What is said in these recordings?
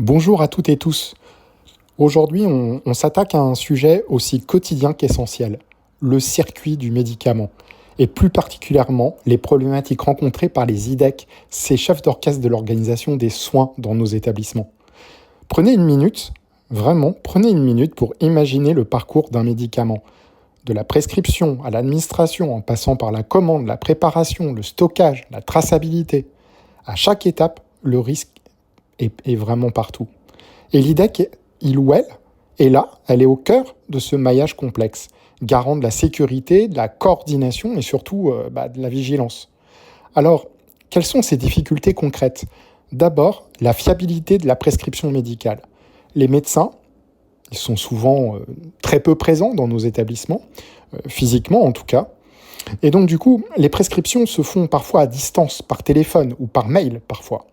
Bonjour à toutes et tous. Aujourd'hui, on s'attaque à un sujet aussi quotidien qu'essentiel, le circuit du médicament, et plus particulièrement les problématiques rencontrées par les IDEC, ces chefs d'orchestre de l'organisation des soins dans nos établissements. Prenez une minute, vraiment, prenez une minute pour imaginer le parcours d'un médicament, de la prescription à l'administration, en passant par la commande, la préparation, le stockage, la traçabilité. À chaque étape, le risque est vraiment partout. Et l'IDEC, il ou elle, est là, elle est au cœur de ce maillage complexe, garant de la sécurité, de la coordination et surtout de la vigilance. Alors, quelles sont ces difficultés concrètes? D'abord, la fiabilité de la prescription médicale. Les médecins, ils sont souvent très peu présents dans nos établissements, physiquement en tout cas. Et donc du coup, les prescriptions se font parfois à distance, par téléphone ou par mail parfois.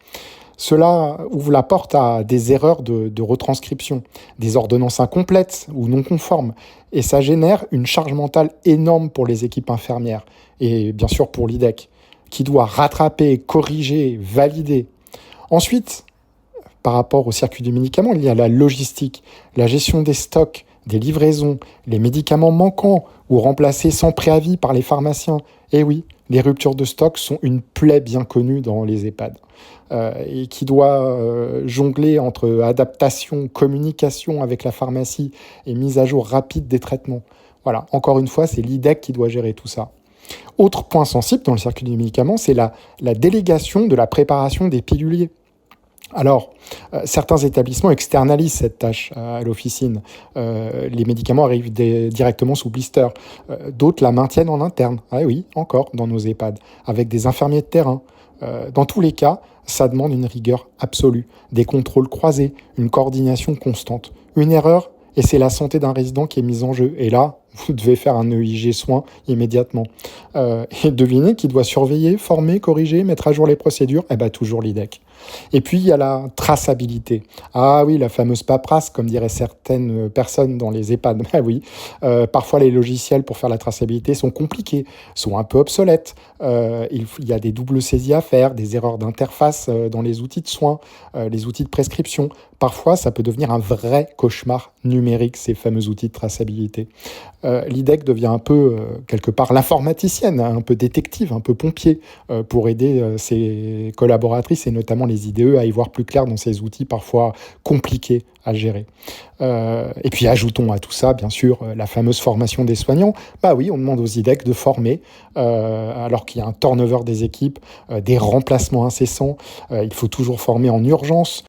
Cela ouvre la porte à des erreurs de retranscription, des ordonnances incomplètes ou non conformes, et ça génère une charge mentale énorme pour les équipes infirmières, et bien sûr pour l'IDEC, qui doit rattraper, corriger, valider. Ensuite, par rapport au circuit du médicament, il y a la logistique, la gestion des stocks, des livraisons, les médicaments manquants ou remplacés sans préavis par les pharmaciens. Et oui, les ruptures de stock sont une plaie bien connue dans les EHPAD et qui doit jongler entre adaptation, communication avec la pharmacie et mise à jour rapide des traitements. Voilà, encore une fois, c'est l'IDEC qui doit gérer tout ça. Autre point sensible dans le circuit du médicament, c'est la délégation de la préparation des piluliers. Alors, certains établissements externalisent cette tâche à l'officine. Les médicaments arrivent directement sous blister. D'autres la maintiennent en interne. Ah oui, encore, dans nos EHPAD, avec des infirmiers de terrain. Dans tous les cas, ça demande une rigueur absolue, des contrôles croisés, une coordination constante. Une erreur, et c'est la santé d'un résident qui est mise en jeu. Et là, vous devez faire un EIG soin immédiatement. Et devinez qui doit surveiller, former, corriger, mettre à jour les procédures? Eh bien, toujours l'IDEC. Et puis, il y a la traçabilité. Ah oui, la fameuse paperasse, comme diraient certaines personnes dans les EHPAD. Ah oui, parfois les logiciels pour faire la traçabilité sont compliqués, sont un peu obsolètes. Il y a des doubles saisies à faire, des erreurs d'interface dans les outils de soins, les outils de prescription. Parfois, ça peut devenir un vrai cauchemar numérique, ces fameux outils de traçabilité. L'IDEC devient un peu, quelque part, l'informaticienne, hein, un peu détective, un peu pompier, pour aider ses collaboratrices et notamment les IDE à y voir plus clair dans ces outils parfois compliqués à gérer. Et puis ajoutons à tout ça, bien sûr, la fameuse formation des soignants. Bah oui, on demande aux IDEC de former, alors qu'il y a un turnover des équipes, des remplacements incessants. Il faut toujours former en urgence.